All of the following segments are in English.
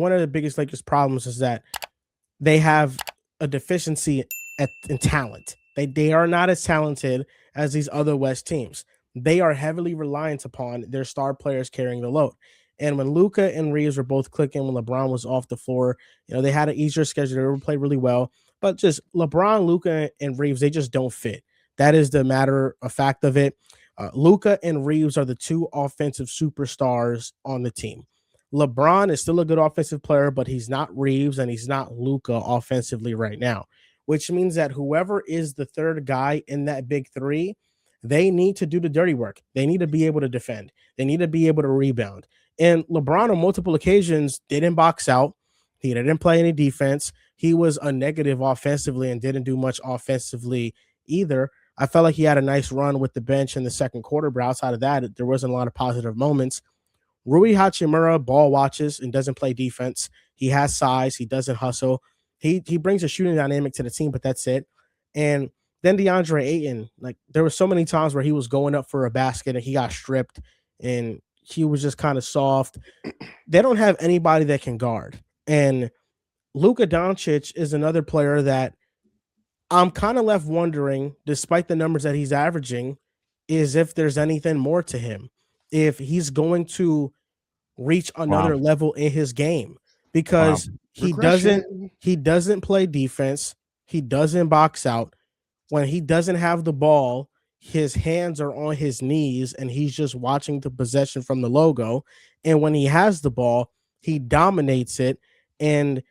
one of the biggest Lakers problems is that they have a deficiency in talent. They are not as talented as these other West teams. They are heavily reliant upon their star players carrying the load. And when Luka and Reeves were both clicking, when LeBron was off the floor, they had an easier schedule. They would play really well. But just LeBron, Luka, and Reeves, they just don't fit. That is the matter of fact of it. Luka and Reeves are the two offensive superstars on the team. LeBron is still a good offensive player, but he's not Reeves and he's not Luka offensively right now, which means that whoever is the third guy in that big three, they need to do the dirty work. They need to be able to defend. They need to be able to rebound. And LeBron on multiple occasions didn't box out. He didn't play any defense. He was a negative offensively and didn't do much offensively either. I felt like he had a nice run with the bench in the second quarter, but outside of that, there wasn't a lot of positive moments. Rui Hachimura ball watches and doesn't play defense. He has size. He doesn't hustle. He brings a shooting dynamic to the team, but that's it. And then DeAndre Ayton, like there were so many times where he was going up for a basket and he got stripped and he was just kind of soft. They don't have anybody that can guard. And Luka Doncic is another player that I'm kind of left wondering, despite the numbers that he's averaging, is if there's anything more to him, if he's going to reach another level in his game, because he doesn't play defense. He doesn't box out. When he doesn't have the ball, his hands are on his knees and he's just watching the possession from the logo. And when he has the ball, he dominates it. And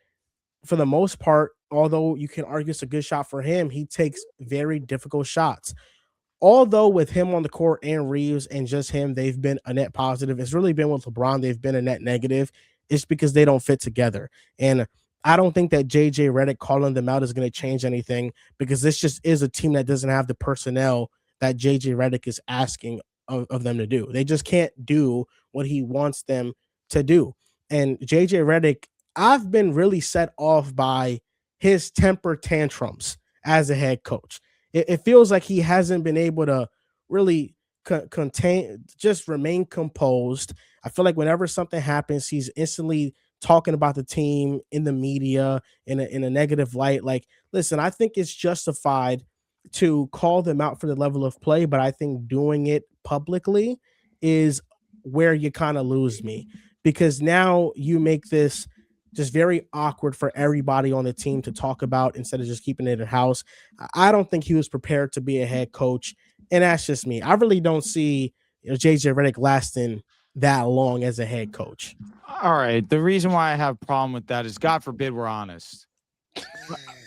for the most part, although you can argue it's a good shot for him, he takes very difficult shots. Although with him on the court and Reeves and just him, they've been a net positive. It's really been with LeBron, they've been a net negative. It's because they don't fit together. And I don't think that JJ Redick calling them out is going to change anything, because this just is a team that doesn't have the personnel that JJ Redick is asking of them to do. They just can't do what he wants them to do. And JJ Redick, I've been really set off by his temper tantrums as a head coach. It feels like he hasn't been able to really just remain composed. I feel like whenever something happens, he's instantly talking about the team in the media in a negative light. Like, listen, I think it's justified to call them out for the level of play, but I think doing it publicly is where you kind of lose me, because now you make this just very awkward for everybody on the team to talk about instead of just keeping it in-house. I don't think he was prepared to be a head coach, and that's just me. I really don't see JJ Redick lasting that long as a head coach. All right. The reason why I have a problem with that is, God forbid we're honest.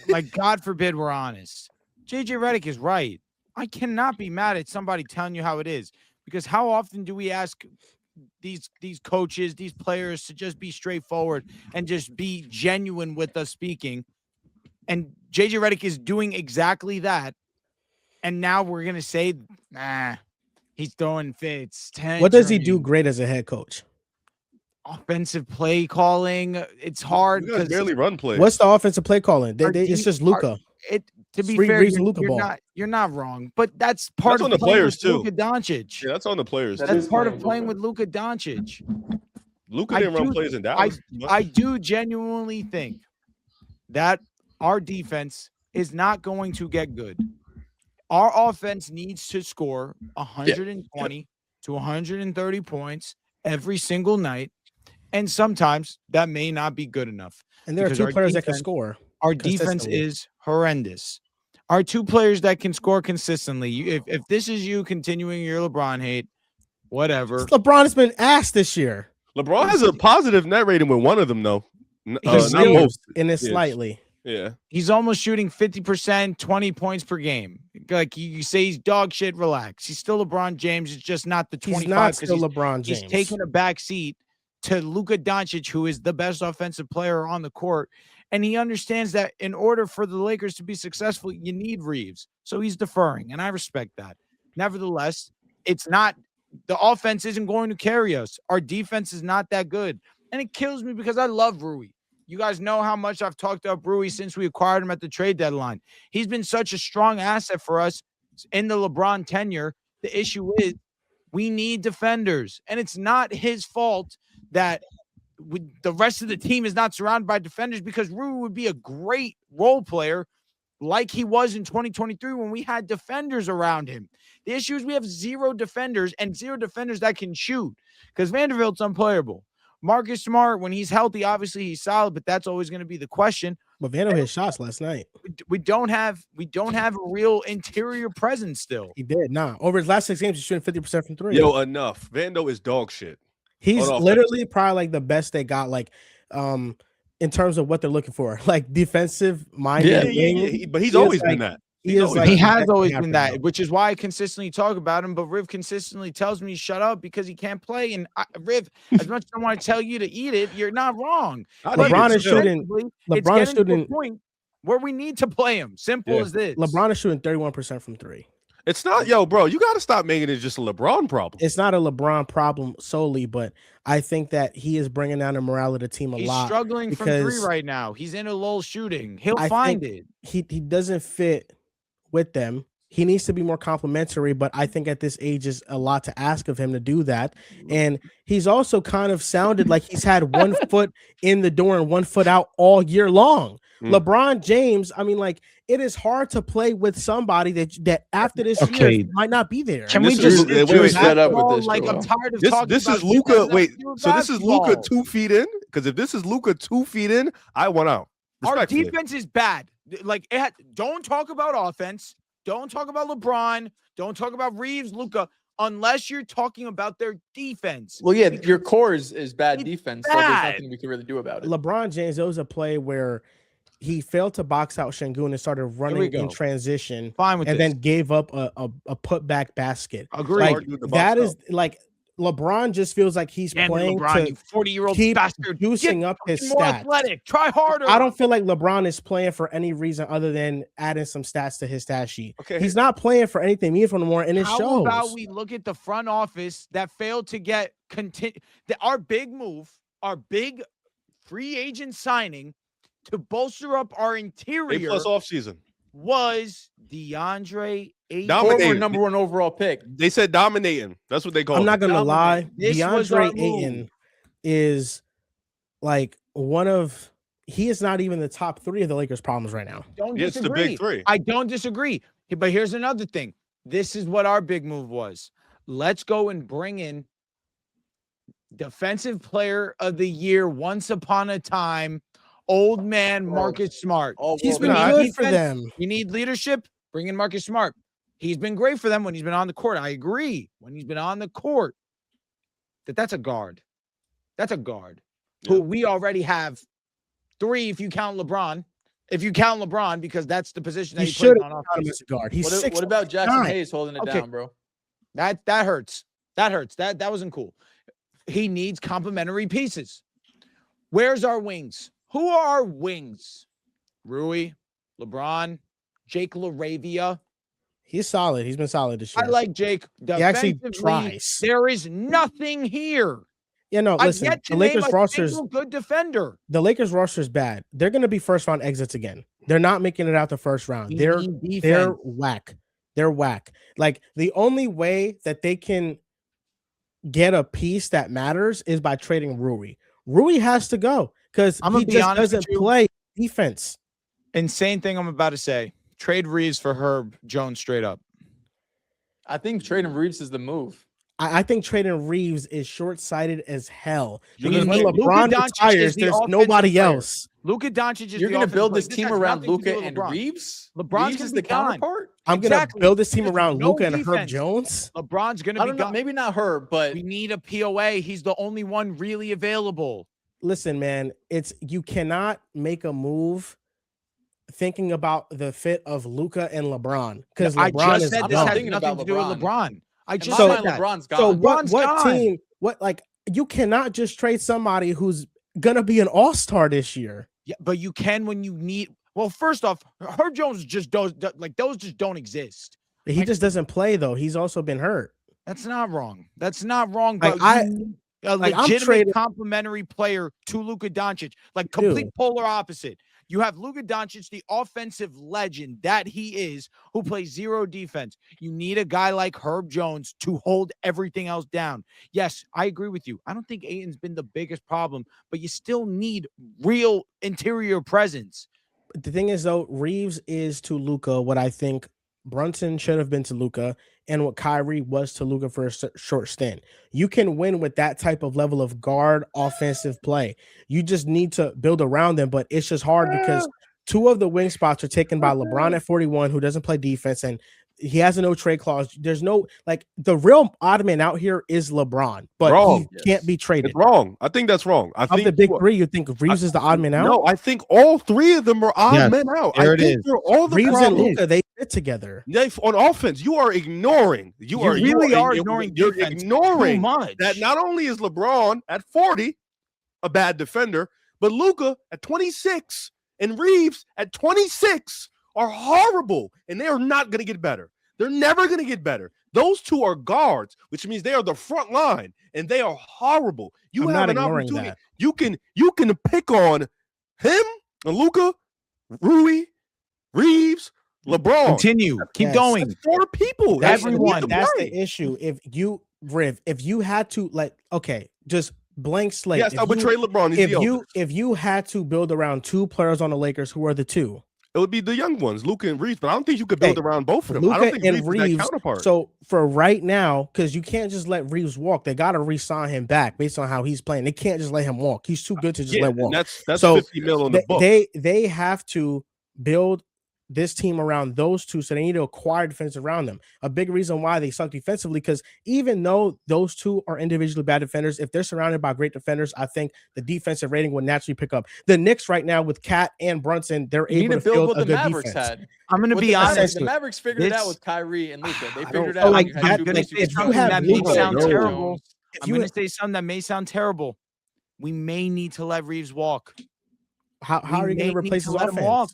Like, God forbid we're honest. JJ Redick is right. I cannot be mad at somebody telling you how it is, because how often do we ask these coaches, these players, to just be straightforward and just be genuine with us speaking? And JJ Redick is doing exactly that. And now we're going to say, he's throwing fits. What does he do great as a head coach? Offensive play calling. It's hard because barely run plays. What's the offensive play calling? It's just Luka. To be fair, you're not wrong, but that's part of the players too. Luka Doncic. Yeah, that's on the players. That's part of playing with Luka Doncic. Luka didn't run plays in Dallas. I do genuinely think that our defense is not going to get good. Our offense needs to score 120 to 130 points every single night, and sometimes that may not be good enough. And there are two players that can score. Our defense is horrendous. Our two players that can score consistently. If this is you continuing your LeBron hate, whatever. LeBron has been asked this year. LeBron has a positive net rating with one of them, though. Not most. And it's slightly. Yeah. He's almost shooting 50%, 20 points per game. Like you say, he's dog shit, relax. He's still LeBron James. It's just not the 25. He's not still LeBron James. He's taking a back seat to Luka Doncic, who is the best offensive player on the court. And he understands that in order for the Lakers to be successful, you need Reeves. So he's deferring, and I respect that. Nevertheless, it's not – the offense isn't going to carry us. Our defense is not that good. And it kills me because I love Rui. You guys know how much I've talked about Rui since we acquired him at the trade deadline. He's been such a strong asset for us in the LeBron tenure. The issue is we need defenders, and it's not his fault that the rest of the team is not surrounded by defenders because Rui would be a great role player like he was in 2023 when we had defenders around him. The issue is we have 0 defenders and 0 defenders that can shoot because Vanderbilt's unplayable. Marcus Smart, when he's healthy, obviously he's solid, but that's always going to be the question. But Vando hit shots last night. We don't have a real interior presence still. He did. Over his last 6 games, he's shooting 50% from 3. Yo, enough. Vando is dog shit. He's literally probably like the best they got, like in terms of what they're looking for, like defensive minded. Yeah. But he's always been that. He has always been that, which is why I consistently talk about him. But Riv consistently tells me shut up because he can't play. And Riv, as much as I want to tell you to eat it, you're not wrong. LeBron is shooting. LeBron is shooting to a point where we need to play him. Simple as this. LeBron is shooting 31% from 3. It's not, bro. You got to stop making it just a LeBron problem. It's not a LeBron problem solely, but I think that he is bringing down the morale of the team a lot. He's struggling from 3 right now. He's in a lull shooting. He'll find it. He doesn't fit with them. He needs to be more complimentary, but I think at this age is a lot to ask of him to do that. And he's also kind of sounded like he's had 1 foot in the door and 1 foot out all year long. LeBron James, I mean, like, it is hard to play with somebody that after this year might not be there. Can we just set up with this? Like, I'm tired of talking this about is Luka. Wait, so basketball. this is Luka 2 feet in? Because if this is Luka 2 feet in, I want out. Our defense is bad. Like, don't talk about offense. Don't talk about LeBron. Don't talk about Reeves, Luka, unless you're talking about their defense. Well, yeah, your core is bad defense. So there's nothing we can really do about it. LeBron James, there was a play where he failed to box out Şengün and started running in transition. Fine with and this. then gave up a putback basket. Agreed. Like, that is like LeBron just feels like he's playing LeBron, to you 40-year-old keep bastard. juicing up his more stats. athletic. Try harder. I don't feel like LeBron is playing for any reason other than adding some stats to his stat sheet. Okay. He's not playing for anything meaningful anymore, and it shows. How about we look at the front office that failed to get our big move, our big free agent signing to bolster up our interior A+ offseason was DeAndre Ayton. Former number 1 overall pick. They said dominating. That's what they call it. I'm not gonna lie. This was our DeAndre Ayton is like he is not even the top 3 of the Lakers' problems right now. Don't It's the disagree. big 3. I don't disagree. But here's another thing. This is what our big move was. Let's go and bring in Defensive Player of the Year once upon a time, old man Marcus Smart. He's been good for them. You need leadership, bring in Marcus Smart. He's been great for them when he's been on the court. I agree. When he's been on the court, that's a guard. That's a guard who we already have 3 if you count LeBron. If you count LeBron, because that's the position that he plays on offense. As a guard. He's what about Jackson Hayes holding it down, bro? That hurts. That hurts. That wasn't cool. He needs complementary pieces. Where's our wings? Who are our wings? Rui, LeBron, Jake LaRavia. He's solid. He's been solid this year. I like Jake. He actually tries. There is nothing here. Yeah, no, listen. The Lakers roster's good defender. The Lakers roster is bad. They're going to be first round exits again. They're not making it out the first round. They're whack. They're whack. Like, the only way that they can get a piece that matters is by trading Rui. Rui has to go because he just doesn't play defense. Insane thing I'm about to say. Trade Reeves for Herb Jones straight up. I think trading Reeves is the move. I think trading Reeves is short-sighted as hell. Because when LeBron retires, there's nobody else. Luka Doncic is You're going to build this team around Luka and Reeves? LeBron's is the counterpart? I'm going to build this team around Luka and Herb Jones? LeBron's going to be gone. Maybe not Herb, but we need a POA. He's the only one really available. Listen, man, you cannot make a move thinking about the fit of Luka and LeBron, because LeBron is said this has nothing to do with LeBron. I just said that. LeBron's gone. So what team? You cannot just trade somebody who's gonna be an all-star this year. Yeah, but you can when you need. Well, first off, Herb Jones just those just don't exist. He just doesn't play though. He's also been hurt. That's not wrong. That's not wrong. But I'm legitimate complementary player to Luka Doncic, like complete polar opposite. You have Luka Doncic, the offensive legend that he is, who plays zero defense. You need a guy like Herb Jones to hold everything else down. Yes, I agree with you. I don't think Ayton's been the biggest problem, but you still need real interior presence. The thing is, though, Reeves is to Luka what I think Brunson should have been to Luka, and what Kyrie was to Luka for a short stint. You can win with that type of level of guard offensive play. You just need to build around them, but it's just hard because two of the wing spots are taken by LeBron at 41, who doesn't play defense, and he has a no trade clause. There's no, like, the real odd man out here is LeBron, but Wrong. he can't be traded. It's wrong. I think that's wrong. I Of think the big three, you think Reeves is the odd man out? No, I think all three of them are odd Yes, men out. there I it think is. they're all the Reeves and problem. Luka, they fit together. On offense, you are ignoring. You really are ignoring You're defense ignoring too much. that not only is LeBron at 40 a bad defender, but Luka at 26 and Reeves at 26 are horrible, and they are not going to get better. They're never going to get better. Those two are guards, which means they are the front line, and they are horrible. You I'm have not an ignoring opportunity. that. You can pick on him, Luka, Rui, Reeves, LeBron. Continue. Keep Yes. going. That's four people. That's Everyone. That's the issue. If you had to, like, okay, just blank slate. Yes, if I would you- trade LeBron. He's the oldest. if you had to build around two players on the Lakers, who are the two? It would be the young ones, Luka and Reeves, but I don't think you could build Hey, around both of them. I don't Luka think and Reeves is that Reeves. counterpart. So for right now, because you can't just let Reeves walk, they got to re-sign him back based on how he's playing. They can't just let him walk. He's too good to just yeah, let walk. and that's So 50 mil on the book. They have to build this team around those two, so they need to acquire defense around them. A big reason why they suck defensively, because even though those two are individually bad defenders, if they're surrounded by great defenders, I think the defensive rating would naturally pick up. The Knicks right now with Cat and Brunson, they're You need able to to build field what a the good Mavericks defense. had. I'm going to What be the honest. Mavericks, the Mavericks figured it out This- with Kyrie and Luka. They I figured it don't- out. like, You that- had I'm to going to like, do say if you something have that may Luka, sound no. terrible. If I'm you going to say something that may sound terrible. We may need to let Reeves walk. how are you going to replace his offense?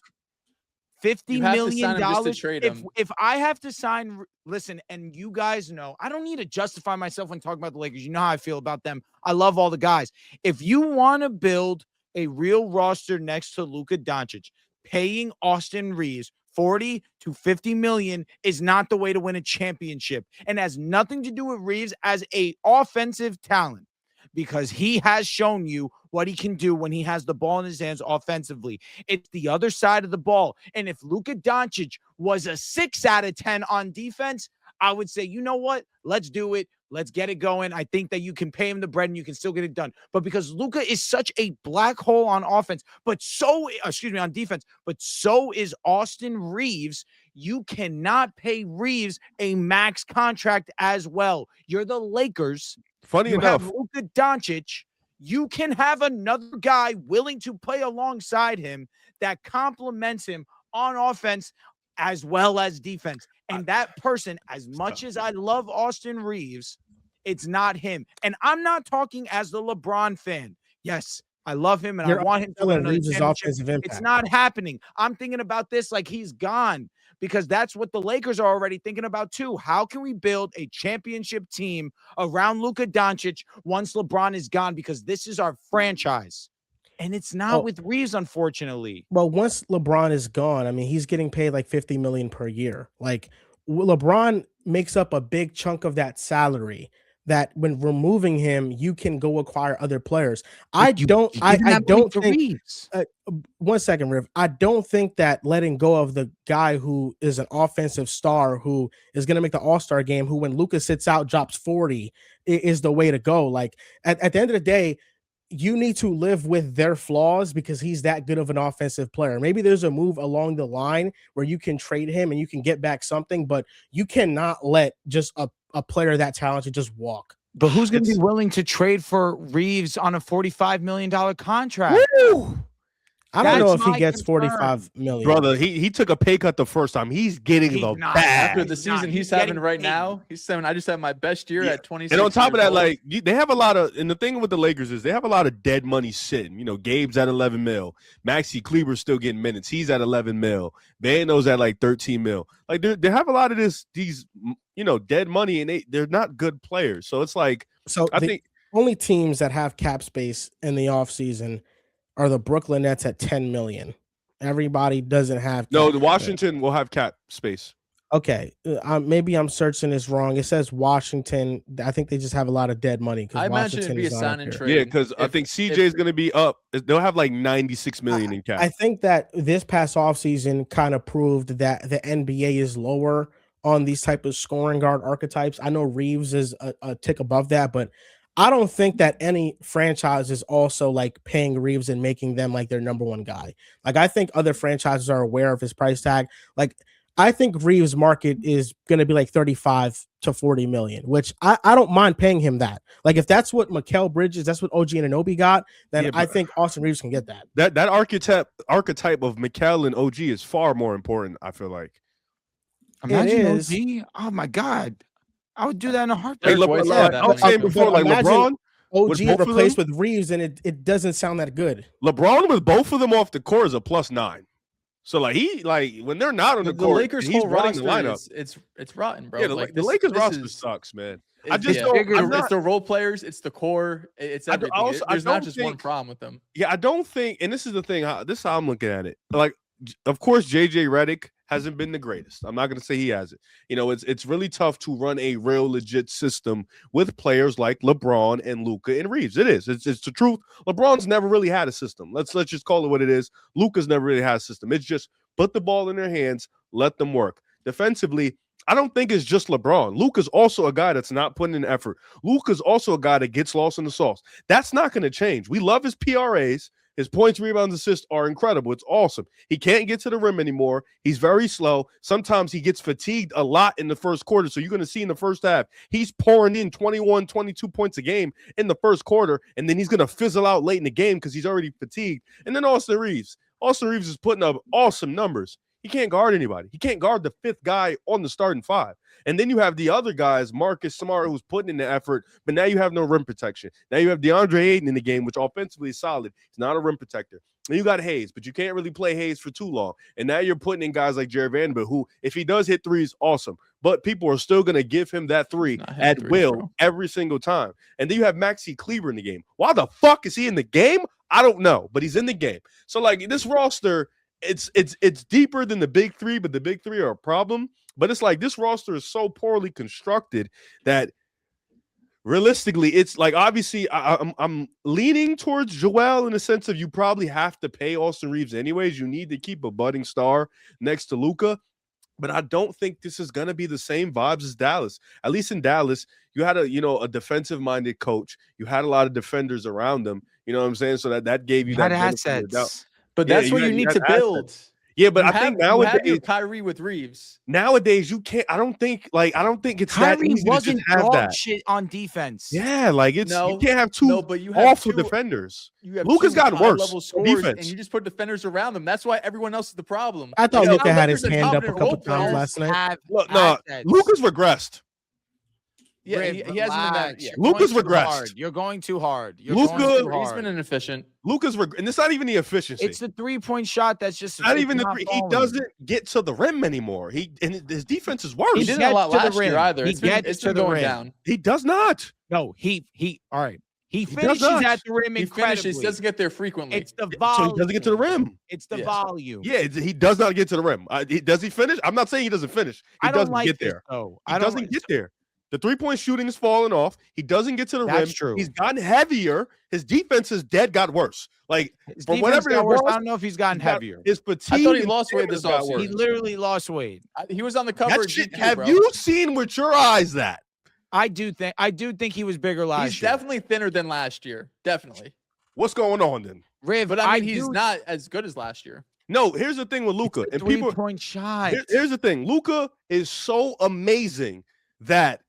$50 You have to million. sign him just to trade him. If I have to sign, listen, and you guys know, I don't need to justify myself when talking about the Lakers. You know how I feel about them. I love all the guys. If you want to build a real roster next to Luka Doncic, paying Austin Reeves 40 to 50 million is not the way to win a championship, and has nothing to do with Reeves as a offensive talent, because he has shown you what he can do when he has the ball in his hands offensively. It's the other side of the ball. And if Luka Doncic was a 6 out of 10 on defense, I would say, you know what? Let's do it. Let's get it going. I think that you can pay him the bread and you can still get it done. But because Luka is such a black hole on offense, on defense, but so is Austin Reeves, you cannot pay Reeves a max contract as well. You're the Lakers. Funny You enough, have Luka Doncic. You can have another guy willing to play alongside him that complements him on offense as well as defense. And that person, as much as I love Austin Reeves, it's not him. And I'm not talking as the LeBron fan. Yes, I love him and I want him to win another Reeves' championship. offensive impact. It's not happening. I'm thinking about this like he's gone, because that's what the Lakers are already thinking about too. How can we build a championship team around Luka Doncic once LeBron is gone? Because this is our franchise. And it's not with Reeves, unfortunately. Well, once LeBron is gone, I mean, he's getting paid like 50 million per year. Like, LeBron makes up a big chunk of that salary, that when removing him, you can go acquire other players. I don't think one second, Riv. I don't think that letting go of the guy who is an offensive star, who is going to make the All-Star game, who when Luka sits out drops 40, is the way to go. Like, at the end of the day, you need to live with their flaws because he's that good of an offensive player. Maybe there's a move along the line where you can trade him and you can get back something, but you cannot let just a player that talented just walk. But who's going to be willing to trade for Reeves on a $45 million contract? woo! I don't know if he my gets concern. 45 million. Brother, he took a pay cut the first time. He's getting He's the not. bag. After the He's not. season He's he's having getting right paid. now, he's saying, I just had my best year Yeah. at 26. And on top of years that, old. like they have a lot of, and the thing with the Lakers is they have a lot of dead money sitting. You know, Gabe's at 11 mil. Maxi Kleber's still getting minutes. He's at 11 mil. Vano's at like 13 mil. Like they have a lot of these dead money, and they're not good players. So it's like, So I the think only teams that have cap space in the offseason are the Brooklyn Nets at 10 million. Everybody doesn't have No, cap. the Washington will have cap space. Okay, maybe I'm searching this wrong. It says Washington. I think they just have a lot of dead money because I imagine Washington it'd be a is not sign up and here. trade. Yeah, because I think CJ is going to be up. They'll have like 96 million in cap. I think that this past offseason kind of proved that the NBA is lower on these type of scoring guard archetypes. I know Reeves is a tick above that, but I don't think that any franchise is also like paying Reeves and making them like their number one guy. Like I think other franchises are aware of his price tag. Like I think Reeves' market is going to be like 35 to 40 million, which I don't mind paying him that. Like if that's what Mikal Bridges, that's what OG Anunoby got, then Yeah, I think Austin Reeves can get that. That archetype of Mikal and OG is far more important, I feel like. Imagine is. OG. Oh my God. I would do that in a heartbeat. Hey, Derek White's got that I was money, saying too. before, like Imagine LeBron OG with both of replaced them? with Reeves, and it doesn't sound that good. LeBron with both of them off the court is a +9. So like when they're not on the The court, Lakers' he's whole running the roster lineup. it's rotten, bro. Yeah, like the Lakers roster sucks, man. I just don't. It's the role players. It's the core. It's everything. There's not just one problem with them. Yeah, I don't think, and this is the thing. This is how I'm looking at it. Like, of course, JJ Redick hasn't been the greatest. I'm not going to say he hasn't. You know, it's really tough to run a real legit system with players like LeBron and Luka and Reeves. It is. It's the truth. LeBron's never really had a system. Let's just call it what it is. Luka's never really had a system. It's just put the ball in their hands, let them work. Defensively, I don't think it's just LeBron. Luka's also a guy that's not putting in effort. Luka's also a guy that gets lost in the sauce. That's not going to change. We love his PRAs. His points, rebounds, assists are incredible. It's awesome. He can't get to the rim anymore. He's very slow. Sometimes he gets fatigued a lot in the first quarter. So you're going to see in the first half, he's pouring in 21, 22 points a game in the first quarter, and then he's going to fizzle out late in the game because he's already fatigued. And then Austin Reeves. Austin Reeves is putting up awesome numbers. He can't guard anybody. He can't guard the fifth guy on the starting five. And then you have the other guys, Marcus Smart, who's putting in the effort, but now you have no rim protection. Now you have DeAndre Ayton in the game, which offensively is solid. He's not a rim protector. And you got Hayes, but you can't really play Hayes for too long. And now you're putting in guys like Jared Vanderbilt, who, if he does hit threes, awesome. But people are still going to give him that three at will every single time. And then you have Maxi Kleber in the game. Why the fuck is he in the game? I don't know, but he's in the game. So, like, this roster, it's deeper than the big three, but the big three are a problem. But it's like this roster is so poorly constructed that realistically, it's like obviously I'm leaning towards Joel in the sense of you probably have to pay Austin Reeves anyways. You need to keep a budding star next to Luka. But I don't think this is going to be the same vibes as Dallas. At least in Dallas, you had a defensive-minded coach. You had a lot of defenders around them. You know what I'm saying? So that gave you that assets. But that's what you need to build. Yeah, but I think nowadays you have your Kyrie with Reeves. Nowadays, you can't. I don't think it's Kyrie that easy wasn't to just have that shit on defense. Yeah, like you can't have two but you have awful defenders. Luka's gotten worse defense. And you just put defenders around them. That's why everyone else is the problem. I thought Luka had his hand up a couple times last night. Look, no, Luka's regressed. Yeah, he hasn't been that. Yeah. Luka's regressed. You're going too hard. Luka, he's been inefficient. Luka's and it's not even the efficiency. It's the 3-point shot that's just not even the three. He doesn't get to the rim anymore. His defense is worse. He didn't a lot last year either. It's been going down. He does not. No, he all right. He finishes at the rim incredibly. He doesn't get there frequently. It's the volume. So he doesn't get to the rim. It's the volume. Yeah, he does not get to the rim. Does he finish? I'm not saying he doesn't finish. He doesn't get there. He doesn't get there. The three-point shooting is falling off. He doesn't get to the rim. That's true. He's gotten heavier. His defense is got worse. Like for whatever it was, I don't know if he's gotten heavier. His fatigue. I thought he lost weight this offseason. He literally lost weight. He was on the cover. Have you seen with your eyes that? I do think he was bigger last year. He's definitely thinner than last year. Definitely. What's going on then? Riv, but I mean, he's not as good as last year. No, here's the thing with Luka. And people 3-point shot. Here's the thing. Luka is so amazing that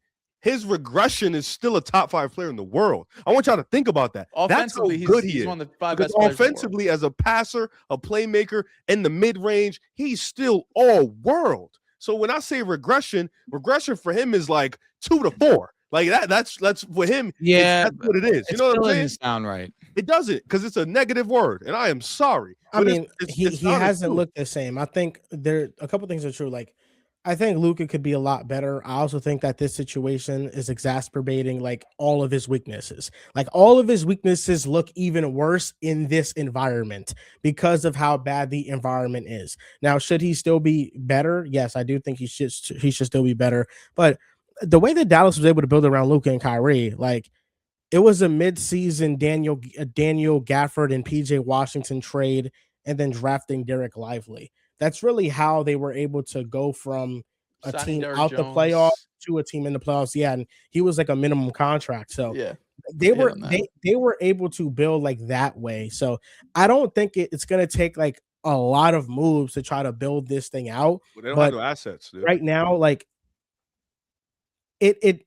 his regression is still a top 5 player in the world. I want y'all to think about that. Offensively, that's how good he he's is. one of the 5 because best offensively, as a passer, a playmaker, in the mid-range, he's still all world. So when I say regression for him is like 2 to 4. Like that's for him. Yeah, that's what it is. You know what I'm saying? Doesn't sound right. It doesn't, because it's a negative word, and I am sorry. I mean, he hasn't looked the same. I think there a couple things are true. Like I think Luka could be a lot better. I also think that this situation is exacerbating like all of his weaknesses. Like all of his weaknesses look even worse in this environment because of how bad the environment is. Now, should he still be better? Yes, I do think he should still be better. But the way that Dallas was able to build around Luka and Kyrie, like it was a mid-season Daniel Gafford and PJ Washington trade, and then drafting Derek Lively. That's really how they were able to go from a Signing team Derrick out the playoffs Jones. to a team in the playoffs. Yeah, and he was like a minimum contract. So Yeah. they hit were on that. they were able to build like that way. So I don't think it's gonna take like a lot of moves to try to build this thing out. Well, they don't have But no assets, dude. right now, like it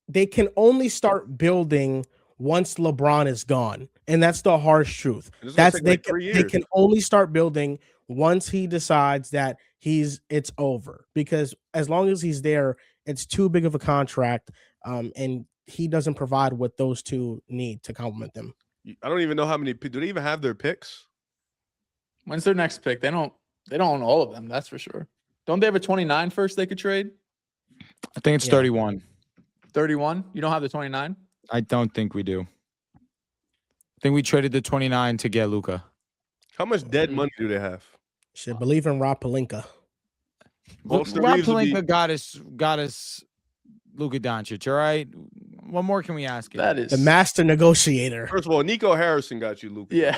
they can only start building once LeBron is gone. And that's the harsh truth. And it's gonna That's take they like can, 3 they years. can only start building once he decides that it's over. Because as long as he's there, it's too big of a contract. And he doesn't provide what those two need to complement them. I don't even know how many. Do they even have their picks? When's their next pick? They don't own all of them, that's for sure. Don't they have a 29 first they could trade? I think it's Yeah. 31. 31? You don't have the 29? I don't think we do. I think we traded the 29 to get Luka. How much dead money do they have? Should believe in Rob Pelinka. Austin Rob Reeves would be- Pelinka got us Luka Doncic. All right, what more can we ask him? That is The master negotiator. First of all, Nico Harrison got you, Luka. Yeah.